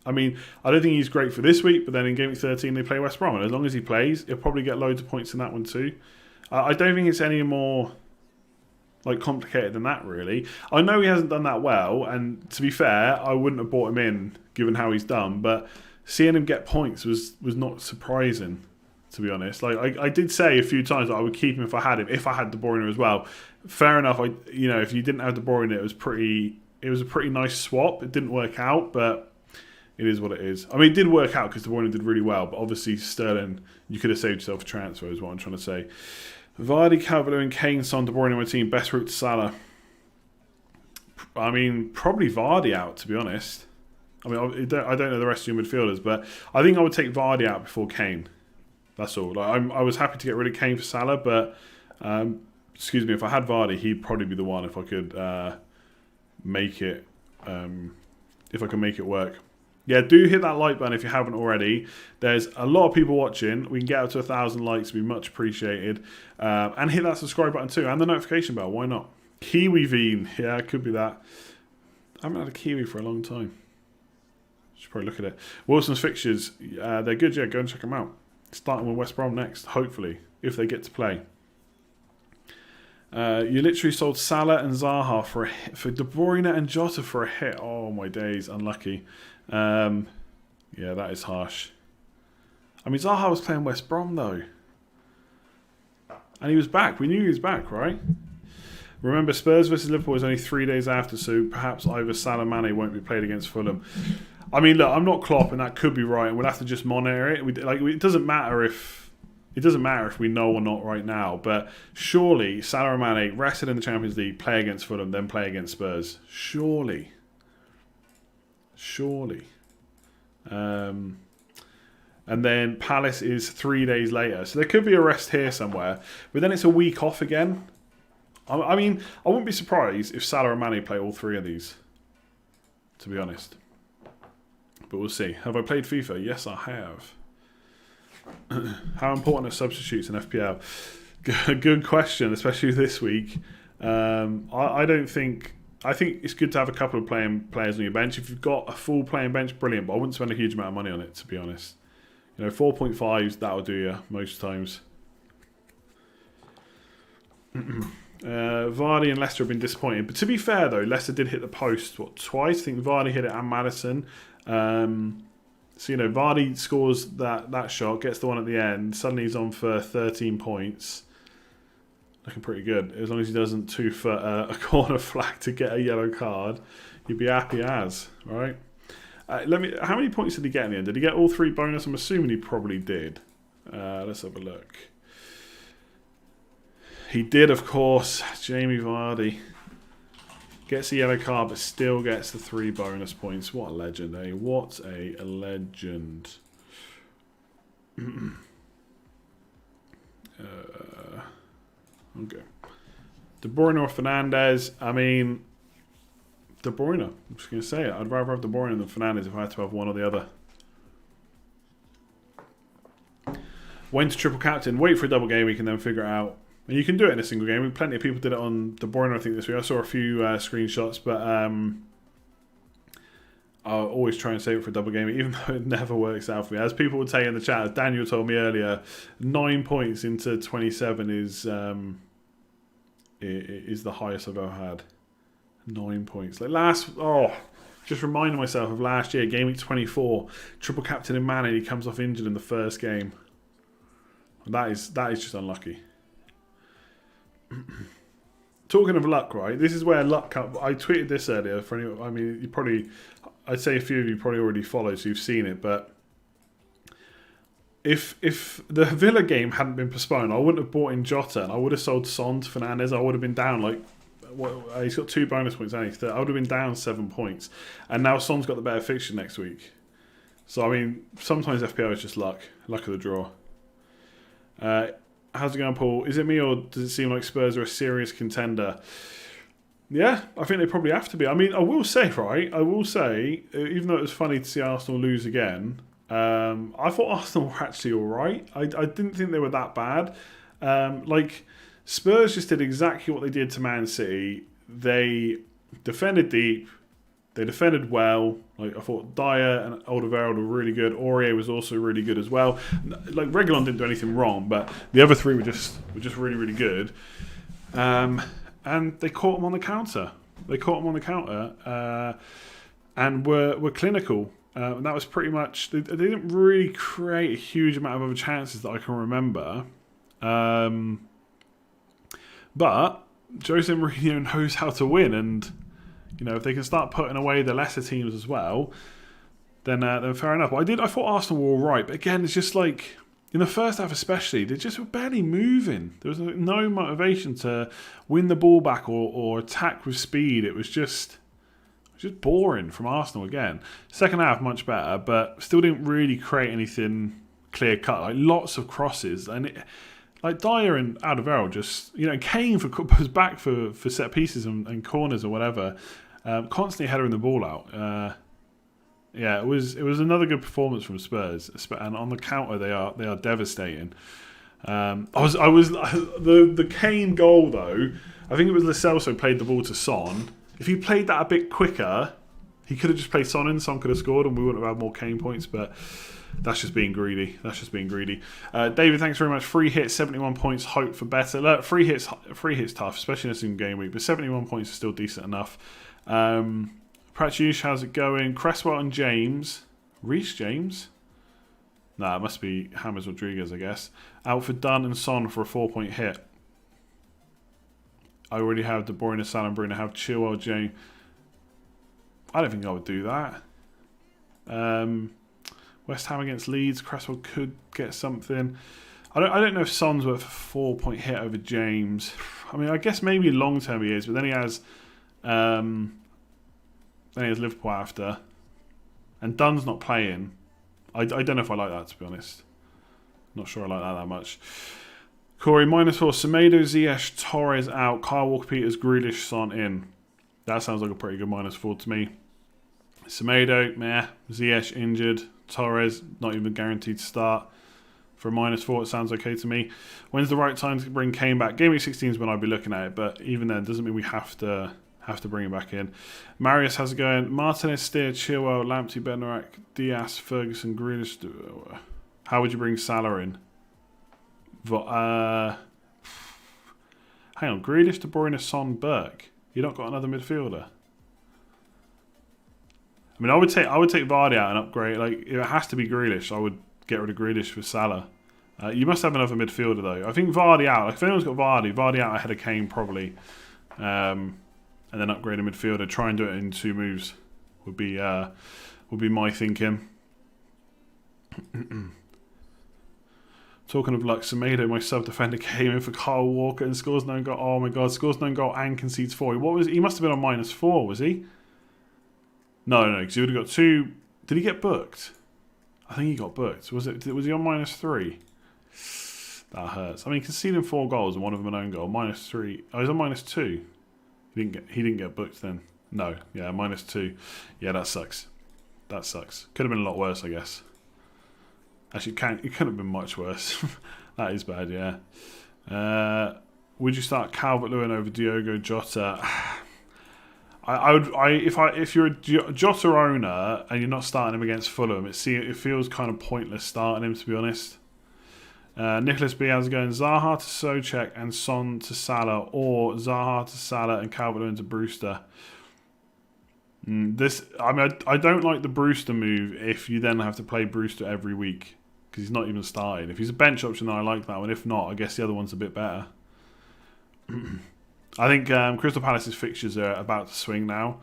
I mean, I don't think he's great for this week, but then in Game Week 13 they play West Brom, and as long as he plays, he'll probably get loads of points in that one too. I don't think it's any more complicated than that, really. I know he hasn't done that well, and to be fair, I wouldn't have bought him in given how he's done, but seeing him get points was not surprising, to be honest. Like I did say a few times that I would keep him if I had De Bruyne as well. Fair enough. If you didn't have De Bruyne, it was a pretty nice swap. It didn't work out, but it is what it is. I mean, it did work out because De Bruyne did really well, but obviously Sterling, you could have saved yourself a transfer, is what I'm trying to say. Vardy, Calvert-Lewin, Kane, Son, De Bruyne in my team. Best route to Salah. I mean, probably Vardy out, to be honest. I mean, I don't know the rest of your midfielders, but I think I would take Vardy out before Kane. That's all. I was happy to get rid of Kane for Salah, but if I had Vardy, he'd probably be the one if I could make it. If I can make it work. Yeah, do hit that like button if you haven't already. There's a lot of people watching. We can get up to 1,000 likes. It'd be much appreciated. And hit that subscribe button too, and the notification bell. Why not? Kiwi Veen. Yeah, it could be that. I haven't had a Kiwi for a long time. Should probably look at it. Wilson's fixtures, they're good. Yeah, go and check them out. Starting with West Brom next, hopefully, if they get to play. You literally sold Salah and Zaha for De Bruyne and Jota for a hit. Oh my days, unlucky. Yeah, that is harsh. I mean, Zaha was playing West Brom though, and he was back. We knew he was back, right? Remember, Spurs versus Liverpool is only 3 days after, so perhaps either Salah or Mane won't be played against Fulham. I mean, look, I'm not Klopp, and that could be right, and we'll have to just monitor it. It doesn't matter if we know or not right now, but surely Salah and Mane rested in the Champions League, play against Fulham, then play against Spurs. Surely. And then Palace is 3 days later. So there could be a rest here somewhere. But then it's a week off again. I mean, I wouldn't be surprised if Salah and Mane play all 3 of these, to be honest. But we'll see. Have I played FIFA? Yes, I have. How important are substitutes in FPL? Good question, especially this week. I think it's good to have a couple of players on your bench. If you've got a full playing bench, brilliant. But I wouldn't spend a huge amount of money on it, to be honest. 4.5s, that'll do you most times. Vardy and Leicester have been disappointing. But to be fair, though, Leicester did hit the post, twice? I think Vardy hit it and Maddison. So, Vardy scores that shot, gets the one at the end. Suddenly he's on for 13 points. Looking pretty good. As long as he doesn't 2-foot a corner flag to get a yellow card, you'd be happy as, right? How many points did he get in the end? Did he get all 3 bonus? I'm assuming he probably did. Let's have a look. He did, of course. Jamie Vardy gets a yellow card, but still gets the 3 bonus points. What a legend, eh? What a legend. Okay. De Bruyne or Fernandes? I mean, De Bruyne. I'm just going to say it. I'd rather have De Bruyne than Fernandes if I had to have one or the other. When to triple captain? Wait for a double game week and then figure it out. And you can do it in a single game. Plenty of people did it on De Bruyne, I think, this week. I saw a few screenshots, but I'll always try and save it for a double game, even though it never works out for me. As people would say in the chat, as Daniel told me earlier, 9 points into 27 is the highest I've ever had. 9 points. Just reminding myself of last year, game week 24, triple captain in Mane, he comes off injured in the first game. That is just unlucky. Talking of luck, right? This is where luck comes. I tweeted this earlier. For anyone, I mean, I'd say a few of you probably already followed, so you've seen it. But if the Villa game hadn't been postponed, I wouldn't have bought in Jota, and I would have sold Son to Fernandes. I would have been down he's got 2 bonus points. I would have been down 7 points, and now Son's got the better fixture next week. So I mean, sometimes FPL is just luck of the draw. How's it going, Paul? Is it me, or does it seem like Spurs are a serious contender? Yeah, I think they probably have to be. I mean, I will say, even though it was funny to see Arsenal lose again, I thought Arsenal were actually all right. I didn't think they were that bad. Spurs just did exactly what they did to Man City. They defended deep. They defended well. I thought Dyer and Alderweireld were really good. Aurier was also really good as well. Reguilon didn't do anything wrong, but the other 3 were just really, really good. And they caught them on the counter. And were clinical. And that was pretty much. They didn't really create a huge amount of other chances that I can remember. But Jose Mourinho knows how to win, and if they can start putting away the lesser teams as well, then fair enough. I thought Arsenal were all right, but again, it's just in the first half especially, they just were barely moving. There was no motivation to win the ball back or attack with speed. It was just boring from Arsenal again. Second half, much better, but still didn't really create anything clear cut. Lots of crosses, and Dyer and Alderweireld just, Kane was back for set pieces and corners or whatever, constantly headering the ball out. It was another good performance from Spurs, and on the counter they are devastating. The Kane goal though, I think it was Lo Celso played the ball to Son. If he played that a bit quicker, he could have just played Son in. Son could have scored, and we wouldn't have had more Kane points, but. That's just being greedy. David, thanks very much. Free hit, 71 points. Hope for better. Look, free hits tough, especially in this game week. But 71 points is still decent enough. Pratyush, how's it going? Cresswell and James. Reece James? Nah, it must be James Rodriguez, I guess. Out for Dunn and Son for a 4-point hit. I already have De Bruyne, Salah, and Bruyne. I have Chilwell, James. I don't think I would do that. West Ham against Leeds. Cresswell could get something. I don't know if Son's worth a 4-point hit over James. I mean, I guess maybe long term he is, but then he has Liverpool after, and Dunn's not playing. I don't know if I like that, to be honest. Not sure I like that much. Corey, -4. Semedo, Ziyech, Torres out. Kyle Walker-Peters, Grealish, Son in. That sounds like a pretty good -4 to me. Semedo, meh. Ziyech injured. Torres, not even guaranteed to start. For a -4, it sounds okay to me. When's the right time to bring Kane back? Game week 16 is when I'd be looking at it, but even then, doesn't mean we have to bring him back in. Marius, how's it going? Martinez, Steer, Chilwell, Lamptey, Bednarak, Diaz, Ferguson, Grealish. How would you bring Salah in? Hang on, Grealish, De Bruyne, Son, Burke. You not got another midfielder? I mean, I would take Vardy out and upgrade. Like, if it has to be Grealish, I would get rid of Grealish for Salah. You must have another midfielder though. I think Vardy out. Like, if anyone's got Vardy out ahead of Kane probably, and then upgrade a midfielder. Try and do it in 2 moves. Would be my thinking. Talking of luck, Semedo, my sub-defender, came in for Kyle Walker and scores no goal. Oh my god, scores no goal and concedes 4. What was he? Must have been on -4, was he? No, because he would have got 2. Did he get booked? I think he got booked. Was he on -3? That hurts. I mean, conceding 4 goals and one of them an own goal. -3. Oh, he's on -2. He didn't get booked then. No, yeah, -2. Yeah, that sucks. That sucks. Could have been a lot worse, I guess. Actually, it couldn't have been much worse. That is bad, yeah. Would you start Calvert-Lewin over Diogo Jota? If you're a Jota owner and you're not starting him against Fulham, it feels kind of pointless starting him, to be honest. Nicholas B, how's it going? Zaha to Souček and Son to Salah, or Zaha to Salah and Calvert-Lewin to Brewster. I don't like the Brewster move if you then have to play Brewster every week because he's not even starting. If he's a bench option, then I like that one. If not, I guess the other one's a bit better. I think Crystal Palace's fixtures are about to swing now,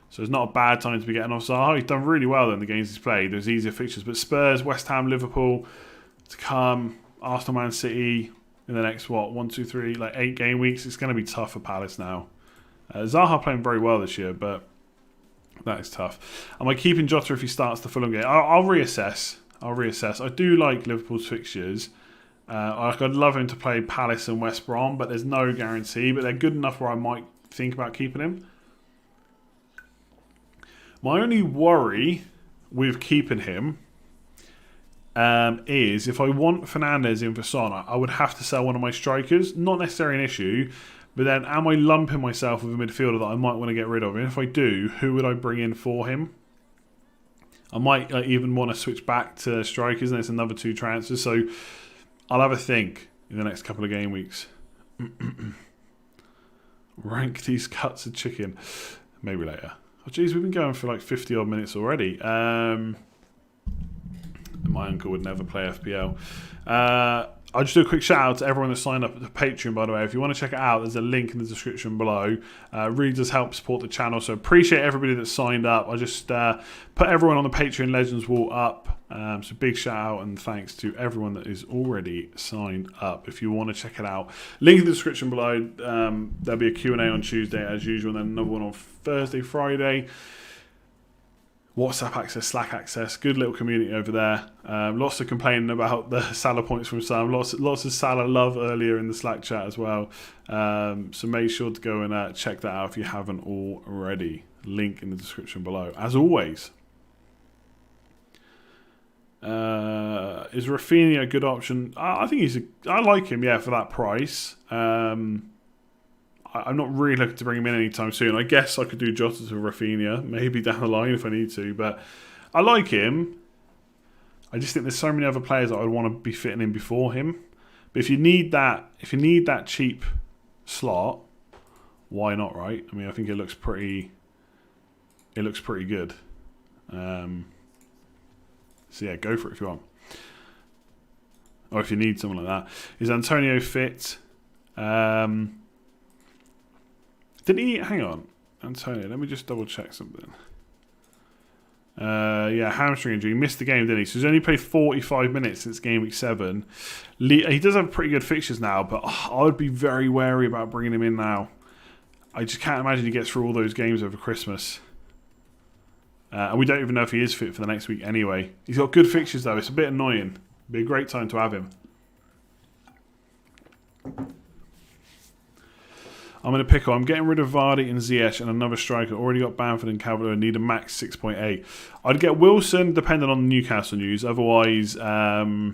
so it's not a bad time to be getting off Zaha. He's done really well in the games he's played. There's easier fixtures, but Spurs, West Ham, Liverpool to come, Arsenal, Man City in the next 1, 2, 3, like 8 game weeks. It's going to be tough for Palace now. Zaha playing very well this year, but that is tough. Am I keeping Jota if he starts the Fulham game? I'll reassess. I do like Liverpool's fixtures. I'd love him to play Palace and West Brom, but there's no guarantee. But they're good enough where I might think about keeping him. My only worry with keeping him is if I want Fernandes in for Son, I would have to sell one of my strikers. Not necessarily an issue, but then am I lumping myself with a midfielder that I might want to get rid of? And if I do, who would I bring in for him? I might even want to switch back to strikers, and it's another 2 transfers. So I'll have a think in the next couple of game weeks. Rank these cuts of chicken. Maybe later. Oh, geez, we've been going for like 50 odd minutes already. My uncle would never play FPL. I'll just do a quick shout out to everyone that signed up to Patreon, by the way. If you want to check it out, there's a link in the description below. Really does help support the channel, so appreciate everybody that signed up. I just put everyone on the Patreon Legends wall up. So big shout out and thanks to everyone that is already signed up. If you want to check it out, link in the description below. There'll be a Q&A on Tuesday as usual, and then another one on Thursday, Friday. WhatsApp access, Slack access, good little community over there. Lots of complaining about the Salah points from some. Lots of Salah love earlier in the Slack chat as well. So make sure to go and check that out if you haven't already. Link in the description below. As always, is Raffini a good option? I think I like him, yeah, for that price. I'm not really looking to bring him in anytime soon. I guess I could do Jota to Rafinha, maybe down the line if I need to. But I like him. I just think there's so many other players that I would want to be fitting in before him. But if you need that cheap slot, why not, right? I mean, I think it looks pretty good. So yeah, go for it if you want. Or if you need someone like that. Is Antonio fit? Did he? Hang on. Antonio, let me just double check something. Yeah, hamstring injury. He missed the game, didn't he? So he's only played 45 minutes since game week 7. He does have pretty good fixtures now, but I would be very wary about bringing him in now. I just can't imagine he gets through all those games over Christmas. And we don't even know if he is fit for the next week anyway. He's got good fixtures though. It's a bit annoying. It'd be a great time to have him. I'm going to pick on. I'm getting rid of Vardy and Ziyech and another striker. Already got Bamford and Calvert and need a max 6.8. I'd get Wilson depending on the Newcastle news. Otherwise, I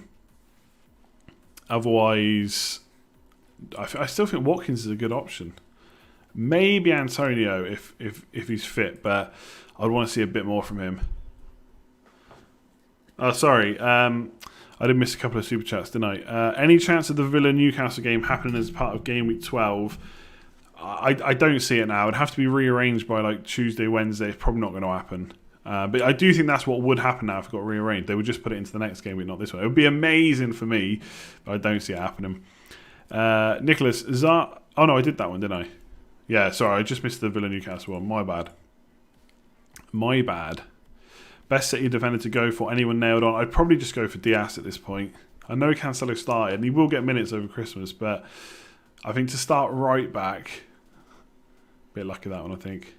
still think Watkins is a good option. Maybe Antonio if he's fit, but I'd want to see a bit more from him. Oh, sorry. I did miss a couple of super chats, didn't I? Any chance of the Villa-Newcastle game happening as part of game week 12? I don't see it now. It'd have to be rearranged by like Tuesday, Wednesday. It's probably not going to happen. But I do think that's what would happen now if it got rearranged. They would just put it into the next game week, not this one. It would be amazing for me, but I don't see it happening. Nicholas, oh no, I did that one, didn't I? Yeah, sorry, I just missed the Villa-Newcastle one. My bad. Best City defender to go for. Anyone nailed on? I'd probably just go for Diaz at this point. I know Cancelo started, and he will get minutes over Christmas, but I think to start right back, a bit lucky that one, I think.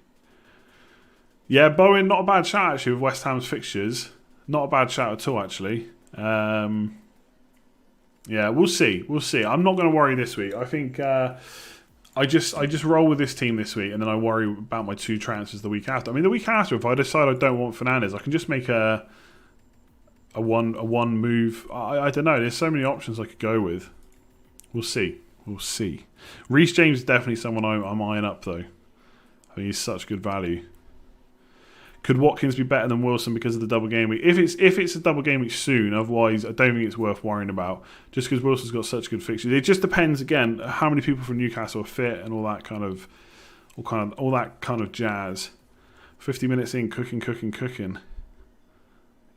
Yeah, Bowen, not a bad shout actually with West Ham's fixtures. Not a bad shout at all, actually. Yeah, we'll see. I'm not going to worry this week. I think I just roll with this team this week, and then I worry about my 2 transfers the week after. I mean, the week after, if I decide I don't want Fernandes, I can just make a one move. I don't know. There's so many options I could go with. We'll see. Reece James is definitely someone I'm eyeing up, though. I think he's such good value. Could Watkins be better than Wilson because of the double game week? If it's a double game week soon, otherwise I don't think it's worth worrying about. Just because Wilson's got such good fixtures. It just depends again how many people from Newcastle are fit and all that kind of jazz. 50 minutes in, cooking.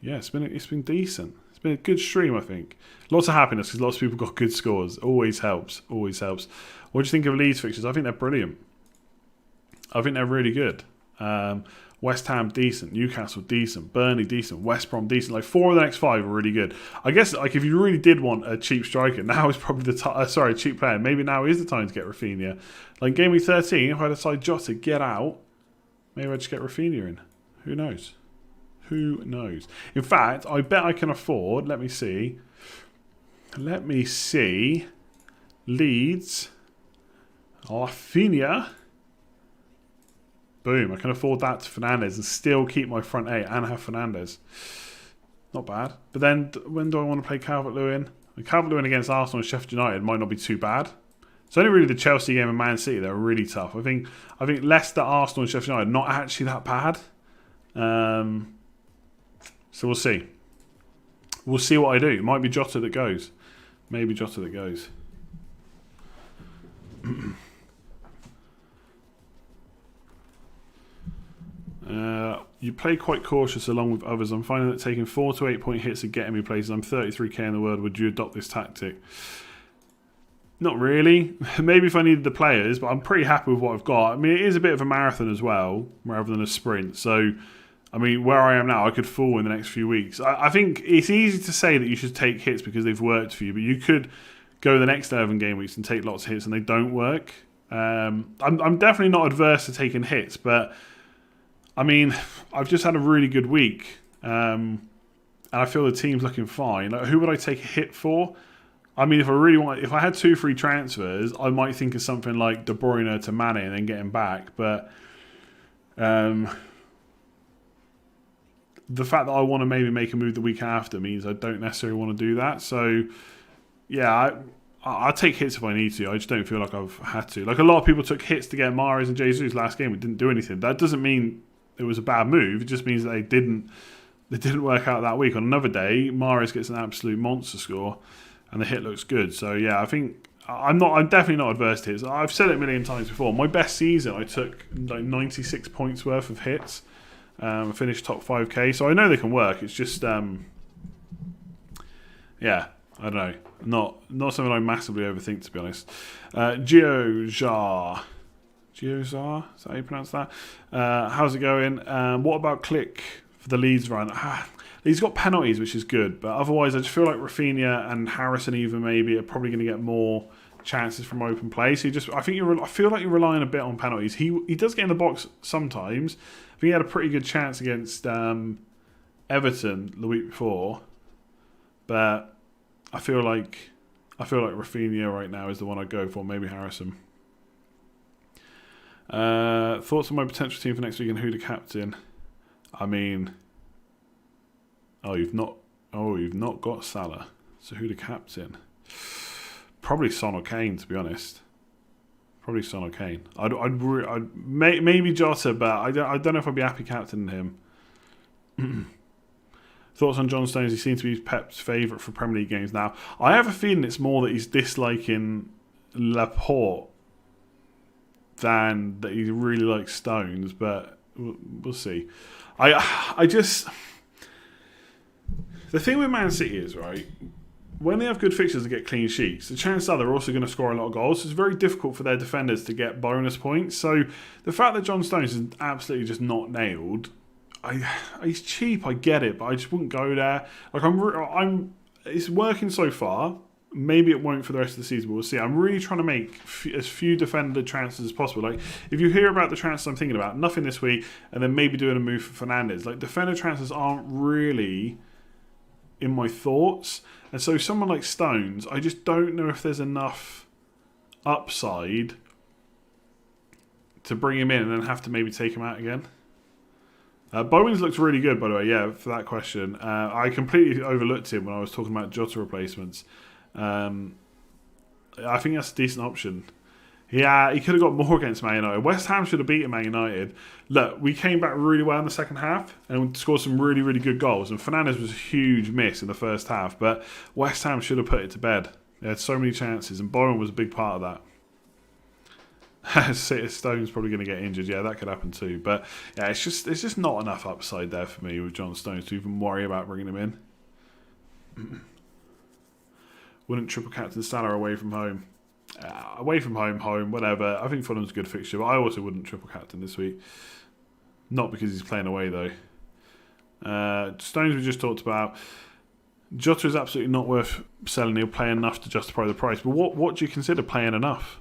Yeah, it's been decent. It's been a good stream, I think. Lots of happiness because lots of people got good scores. Always helps. What do you think of Leeds fixtures? I think they're brilliant. I think they're really good. West Ham decent, Newcastle decent, Burnley decent, West Brom decent. Like 4 of the next 5 are really good. I guess like if you really did want a cheap striker, now is probably the time. Cheap player. Maybe now is the time to get Raffini. Like game week 13, if I decide Jota get out, maybe I just get Raffini in. Who knows? In fact, I bet I can afford. Let me see. Leeds, Raffini. Boom, I can afford that to Fernandes and still keep my front 8 and have Fernandes. Not bad. But then, when do I want to play Calvert-Lewin? Calvert-Lewin against Arsenal and Sheffield United might not be too bad. It's only really the Chelsea game and Man City that are really tough. I think Leicester, Arsenal and Sheffield United not actually that bad. So we'll see. We'll see what I do. It might be Jota that goes. Maybe Jota that goes. You play quite cautious along with others. I'm finding that taking 4 to 8 point hits are getting me places. I'm 33k in the world. Would you adopt this tactic? Not really. Maybe if I needed the players, but I'm pretty happy with what I've got. I mean, it is a bit of a marathon as well, rather than a sprint. So, I mean, where I am now, I could fall in the next few weeks. I think it's easy to say that you should take hits because they've worked for you, but you could go the next 11 game weeks and take lots of hits and they don't work. I'm definitely not adverse to taking hits, but I mean, I've just had a really good week, and I feel the team's looking fine. Like, who would I take a hit for? I mean, if I had 2 free transfers, I might think of something like De Bruyne to Mane and then get him back. But the fact that I want to maybe make a move the week after means I don't necessarily want to do that. So, yeah, I'll take hits if I need to. I just don't feel like I've had to. Like a lot of people took hits to get Mahrez and Jesus last game. It didn't do anything. That doesn't mean it was a bad move. It just means that they didn't work out that week. On another day, Mahrez gets an absolute monster score, and the hit looks good. So yeah, I think I'm definitely not adverse to hits. I've said it a million times before. My best season, I took like 96 points worth of hits. I finished top 5k, so I know they can work. It's just yeah, I don't know. Not something I massively overthink, to be honest. Giozar, is that how you pronounce that? How's it going? What about Click for the Leeds run? He's got penalties, which is good, but otherwise I just feel like Raffini and Harrison even maybe are probably going to get more chances from open play. So I feel like you're relying a bit on penalties. He does get in the box sometimes. I think he had a pretty good chance against Everton the week before, but I feel like Raffini right now is the one I'd go for. Maybe Harrison. Thoughts on my potential team for next week and who to captain? I mean, you've not got Salah. So who to captain? Probably Son or Kane, to be honest. Probably Son or Kane. Maybe Jota, but I don't know if I'd be happy captaining him. Thoughts on John Stones? He seems to be Pep's favourite for Premier League games now. I have a feeling it's more that he's disliking Laporte than that he really likes Stones, but we'll see. The thing with Man City is, right, when they have good fixtures and get clean sheets, the chances are they're also going to score a lot of goals. So it's very difficult for their defenders to get bonus points. So the fact that John Stones is absolutely just not nailed, he's cheap, I get it, but I just wouldn't go there. Like it's working so far. Maybe it won't for the rest of the season, but we'll see. I'm really trying to make as few defender transfers as possible. Like, if you hear about the transfers I'm thinking about, nothing this week, and then maybe doing a move for Fernandes. Like, defender transfers aren't really in my thoughts. And so someone like Stones, I just don't know if there's enough upside to bring him in and then have to maybe take him out again. Bowens looks really good, by the way, yeah, for that question. I completely overlooked him when I was talking about Jota replacements. I think that's a decent option. Yeah, he could have got more against Man United. West Ham should have beaten Man United. Look, we came back really well in the second half and scored some really, really good goals. And Fernandes was a huge miss in the first half, but West Ham should have put it to bed. They had so many chances, and Bowen was a big part of that. Stone's probably going to get injured. Yeah, that could happen too. But yeah, it's just not enough upside there for me with John Stones to even worry about bringing him in. Wouldn't triple captain Salah away from home. Away from home, whatever. I think Fulham's a good fixture, but I also wouldn't triple captain this week. Not because he's playing away, though. Stones we just talked about. Jota is absolutely not worth selling. He'll play enough to justify the price. But what do you consider playing enough?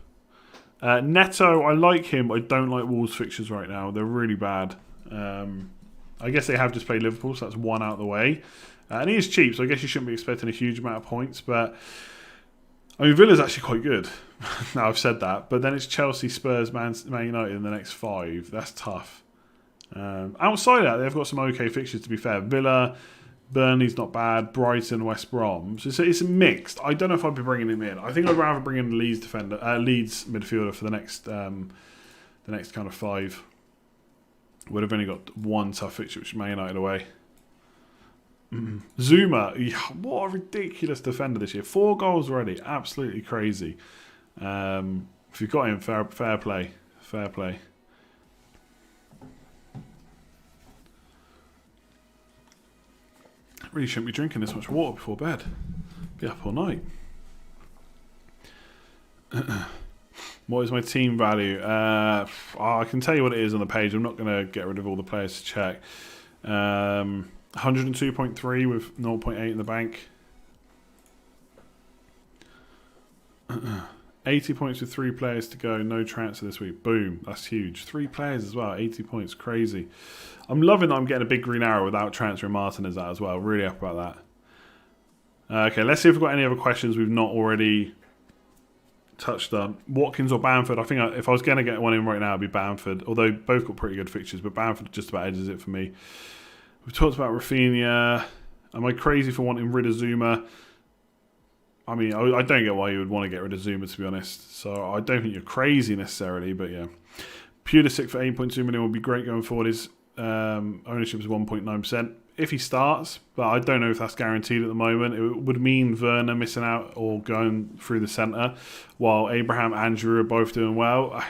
Neto, I like him, but I don't like Wolves' fixtures right now. They're really bad. I guess they have just played Liverpool, so that's one out of the way. And he is cheap, so I guess you shouldn't be expecting a huge amount of points. But, I mean, Villa's actually quite good. Now I've said that. But then it's Chelsea, Spurs, Man United in the next 5. That's tough. Outside of that, they've got some okay fixtures, to be fair. Villa, Burnley's not bad. Brighton, West Brom. So it's mixed. I don't know if I'd be bringing him in. I think I'd rather bring in the Leeds midfielder for the next kind of 5. Would have only got one tough fixture, which is Man United away. Zuma, what a ridiculous defender this year. 4 goals already, absolutely crazy. If you've got him, fair play. Really shouldn't be drinking this much water before bed. Be up all night. What is my team value? I can tell you what it is on the page. I'm not going to get rid of all the players to check. 102.3 with 0.8 in the bank. 80 points with 3 players to go. No transfer this week. Boom. That's huge. 3 players as well. 80 points. Crazy. I'm loving that I'm getting a big green arrow without transferring Martinez out as well. Really happy about that. Okay, let's see if we've got any other questions we've not already touched on. Watkins or Bamford? I think if I was going to get one in right now, it'd be Bamford. Although both got pretty good fixtures, but Bamford just about edges it for me. We've talked about Raffini. Am I crazy for wanting rid of Zuma? I mean, I don't get why you would want to get rid of Zuma, to be honest. So I don't think you're crazy necessarily, but yeah. Pulisic for 8.2 million would be great going forward. His ownership is 1.9%. If he starts, but I don't know if that's guaranteed at the moment. It would mean Werner missing out or going through the centre, while Abraham and Giroud are both doing well.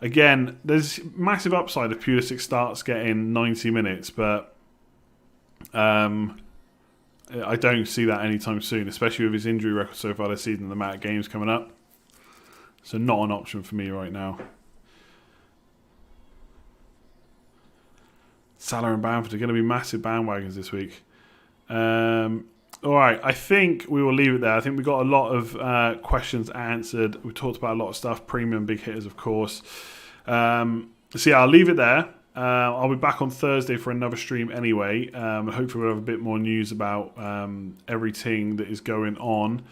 Again, there's massive upside if Pulisic starts getting 90 minutes, but I don't see that anytime soon, especially with his injury record so far this season and the amount of games coming up. So not an option for me right now. Salah and Bamford are going to be massive bandwagons this week. All right, I think we will leave it there. I think we got a lot of questions answered. We talked about a lot of stuff, premium, big hitters, of course. So yeah, I'll leave it there. I'll be back on Thursday for another stream anyway. And hopefully we'll have a bit more news about everything that is going on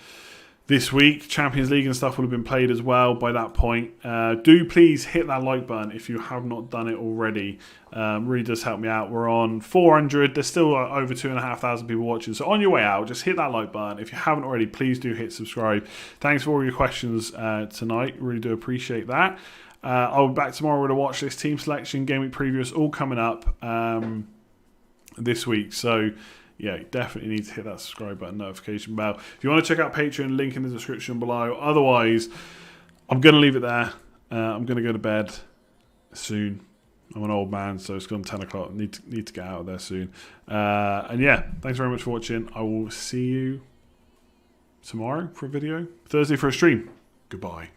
this week. Champions League and stuff will have been played as well by that point. Do please hit that like button if you have not done it already. Really does help me out. We're on 400. There's still over 2,500 people watching. So on your way out, just hit that like button. If you haven't already, please do hit subscribe. Thanks for all your questions tonight. Really do appreciate that. I'll be back tomorrow with a watch list, team selection, game week previews, all coming up this week. So yeah, definitely need to hit that subscribe button, notification bell. If you want to check out Patreon, link in the description below. Otherwise, I'm going to leave it there. I'm going to go to bed soon. I'm an old man, so it's gone 10 o'clock. Need to get out of there soon. And yeah, thanks very much for watching. I will see you tomorrow for a video. Thursday for a stream. Goodbye.